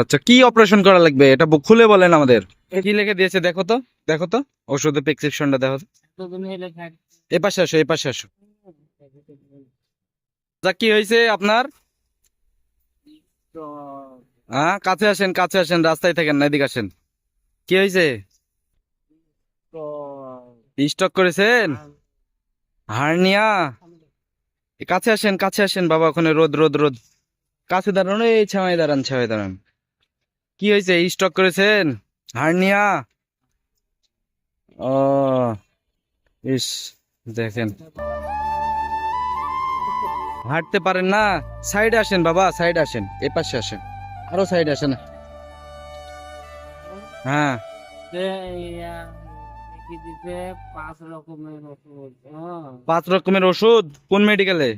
আচ্ছা, কি অপারেশন করা লাগবে এটা খুলে বলেন আমাদের। কি লিখে দিয়েছে দেখো তো, দেখো তো ওষুধের প্রেসক্রিপশনটা দেখো তো। এ পাশে আসো, এ পাশে আসো। আচ্ছা, কি হয়েছে আপনার? হ্যাঁ, কাছে আসেন, কাছে আসেন, রাস্তায় থাকেন না, এদিকে আসেন। কি হয়েছে? স্টক করেছেন? হার্নিয়া? কাছে আসেন, কাছে আসেন বাবা, ওখানে রোদ রোদ রোদ। কাছে দাঁড়ানো, এই ছাওয়ায় দাঁড়ান, ছাওয়ায় দাঁড়ান। কি হয়েছে? স্টক করেছেন? হার্নিয়া? ও, ইস, দেখেন হাঁটতে পারেন না। সাইডে আসেন বাবা, সাইডে আসেন, এ পাশে আসেন, আরো সাইডে আসেন। হ্যাঁ, 5 রকমের ওষুধ? কোন মেডিকেলে?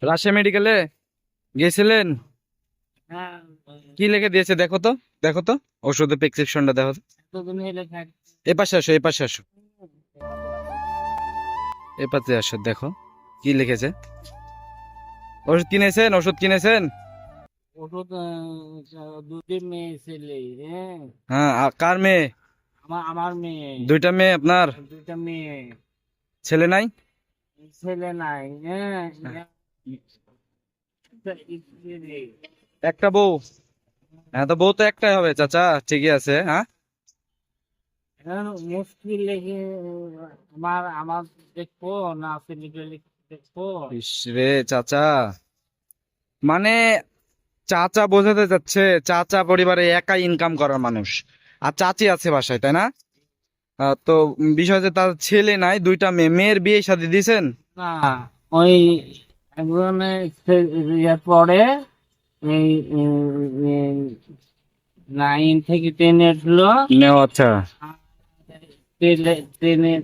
রাজশাহী মেডিকেলে গেছিলেন? কি লিখে দিয়েছে দেখো তো, দেখো তো ওষুধের প্রেসক্রিপশনটা দেখো তো। এ পাশে আসো, এ পাশে আসো, এ পাশে আসো, দেখো কি লিখেছে। ওষুধ কিনেছেন? ওষুধ কিনেছেন? ওষুধ দুটি মেয়ে ছেলে। হ্যাঁ, হ্যাঁ, কার মেয়ে? আমার মেয়ে। দুইটা মেয়ে আপনার? দুইটা মেয়ে। ছেলে নাই? ছেলে নাই। হ্যাঁ, একটা বউ? হ্যাঁ, তো বউ তো একটাই হবে চাচা, ঠিকই আছে। হ্যাঁ, মুশকিল লেগে আমার আমার দেখবো না ছেলেকে দেখবো। ইস রে চাচা, মানে চাচা বোঝাতে চাচ্ছে চাচা পরিবারে একাই ইনকাম করার মানুষ, আর চাচি আছে বাসায়, তাই না? তো বিষয় যে তার ছেলে নাই, দুইটা মেয়ে, মেয়ের বিয়ে শাদী দিয়েছেন? না, ওই একজনে পরে এই 9 থেকে 10 উঠলো। আচ্ছা, ট্রেনে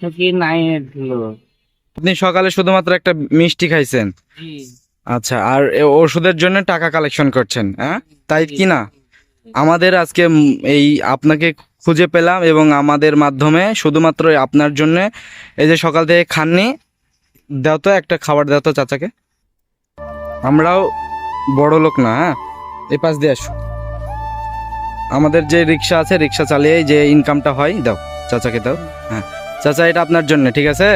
থাকি 9 উঠলো। আপনি সকালে শুধুমাত্র একটা মিষ্টি খাইছেন? জি, আচ্ছা, আর ওষুধের জন্য টাকা কালেকশন করছেন, হ্যাঁ তাই জি, কি না? আমাদের আজকে এই আপনাকে খুঁজে পেলাম, এবং আমাদের মাধ্যমে শুধুমাত্র আপনার জন্য এই যে সকাল থেকে খাননি, দাও তো একটা খাবার, দাও তো চাচাকে। আমরাও বড় লোক না, হ্যাঁ, এই পাশ দিয়ে আসো। আমাদের যে রিক্সা আছে, রিক্সা চালিয়ে যে ইনকামটা হয়, দাও চাচাকে দাও। হ্যাঁ চাচা, এটা আপনার জন্য, ঠিক আছে?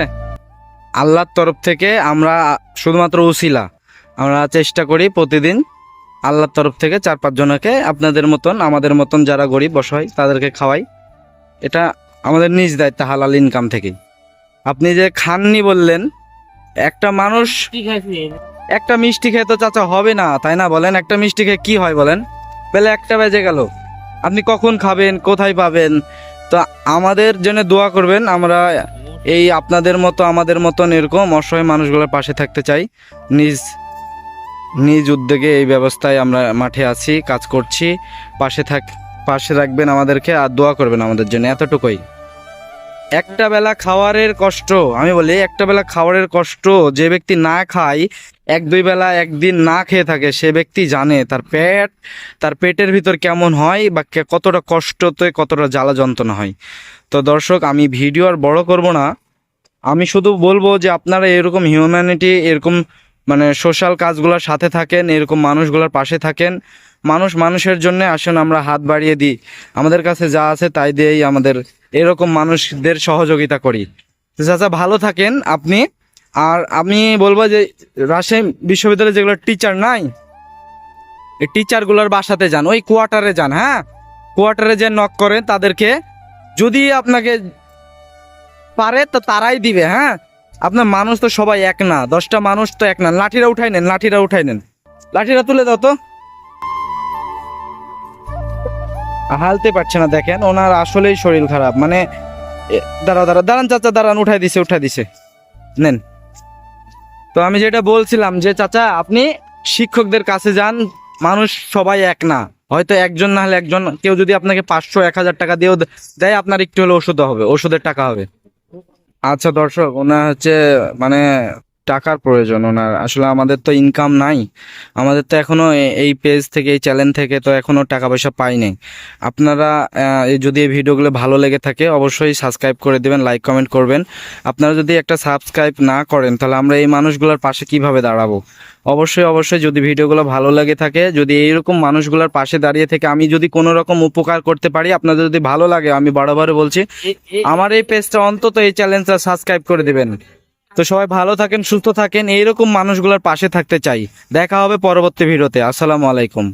আল্লাহর তরফ থেকে আমরা শুধুমাত্র উসিলা, আমরা চেষ্টা করি প্রতিদিন আল্লাহর তরফ থেকে 4-5 জনকে আপনাদের মতন, আমাদের মতন যারা গরিব অসহায় তাদেরকে খাওয়াই। এটা আমাদের নিজ দায়িত্ব, হালাল ইনকাম থেকেই। আপনি যে খাননি বললেন, একটা মানুষ ঠিক আছে। একটা মিষ্টি খেয়ে তো চাচা হবে না, তাই না? বলেন, একটা মিষ্টি খেয়ে কি হয় বলেন? বেলা 1টা বেজে গেল, আপনি কখন খাবেন, কোথায় পাবেন? তো আমাদের জন্য দোয়া করবেন। আমরা এই আপনাদের মতো, আমাদের মতন এরকম অসহায় মানুষগুলোর পাশে থাকতে চাই। নিজ নিজ উদ্যোগে এই ব্যবস্থায় আমরা মাঠে আছি, কাজ করছি। পাশে রাখবেন আমাদেরকে, আর দোয়া করবেন আমাদের জন্য, এতটুকুই। একটা বেলা খাওয়ারের কষ্ট, আমি বলি একটা বেলা খাওয়ারের কষ্ট যে ব্যক্তি না খায়, 1-2 বেলা একদিন না খেয়ে থাকে, সে ব্যক্তি জানে তার পেটের ভিতর কেমন হয়, বা কতটা কষ্টতে, কতটা জ্বালা যন্ত্রণা হয়। তো দর্শক, আমি ভিডিও আর বড় করব না, আমি শুধু বলবো যে আপনারা এরকম হিউম্যানিটি, এরকম মানে সোশ্যাল কাজগুলোর সাথে থাকেন, এরকম মানুষগুলোর পাশে থাকেন। মানুষের জন্য আসুন, আমরা হাত বাড়িয়ে দিই, আমাদের কাছে যা আছে তাই দিয়েই আমাদের এরকম মানুষদের সহযোগিতা করি। তো চাচা, ভালো থাকেন আপনি। আর আমি বলবো যে রাজশাহী বিশ্ববিদ্যালয়ে যেগুলো টিচার নাই, এই টিচারগুলোর বাসাতে যান, ওই কোয়ার্টারে যান। হ্যাঁ, কোয়ার্টারে যে নক করেন তাদেরকে, যদি আপনাকে পারে তো তারাই দিবে। হ্যাঁ, আপনার মানুষ তো সবাই এক না, 10টা মানুষ তো এক না। লাঠিরা উঠাই নেন, লাঠিরা উঠাই নেন, লাঠিরা তুলে দাও তো। হালতে পারছে না, দেখেন ওনার আসলেই শরীর খারাপ। মানে দাঁড়ান চাচা, দাঁড়ান, উঠাই দিছে, নেন। তো আমি যেটা বলছিলাম যে চাচা, আপনি শিক্ষকদের কাছে যান, মানুষ সবাই এক না, হয়তো একজন না হলে একজন, কেউ যদি আপনাকে 500-1000 টাকা দিয়েও দেয়, আপনার একটু হলে ওষুধ হবে, ওষুধের টাকা হবে। আচ্ছা দর্শক, ওনার হচ্ছে মানে টাকার প্রয়োজন ওনার, আসলে আমাদের তো ইনকাম নাই, আমাদের তো এখনো এই পেজ থেকে এই চ্যানেল থেকে তো এখনো টাকা পয়সা পাই নাই। আপনারা যদি এই ভিডিওগুলো ভালো লেগে থাকে অবশ্যই সাবস্ক্রাইব করে দিবেন, লাইক কমেন্ট করবেন। আপনারা যদি একটা সাবস্ক্রাইব না করেন তাহলে আমরা এই মানুষগুলোর পাশে কিভাবে দাঁড়াবো? অবশ্যই অবশ্যই যদি ভিডিওগুলো ভালো লাগে থাকে, যদি এইরকম মানুষগুলোর পাশে দাঁড়িয়ে থেকে আমি যদি কোনো রকম উপকার করতে পারি, আপনাদের যদি ভালো লাগে, আমি বারবার বলছি আমার এই পেজটা অন্তত এই চ্যানেলটা সাবস্ক্রাইব করে দিবেন। তো সবাই ভালো থাকেন, সুস্থ থাকেন, এইরকম মানুষগুলোর পাশে থাকতে চাই। দেখা হবে পরবর্তী ভিডিওতে। আসসালামু আলাইকুম।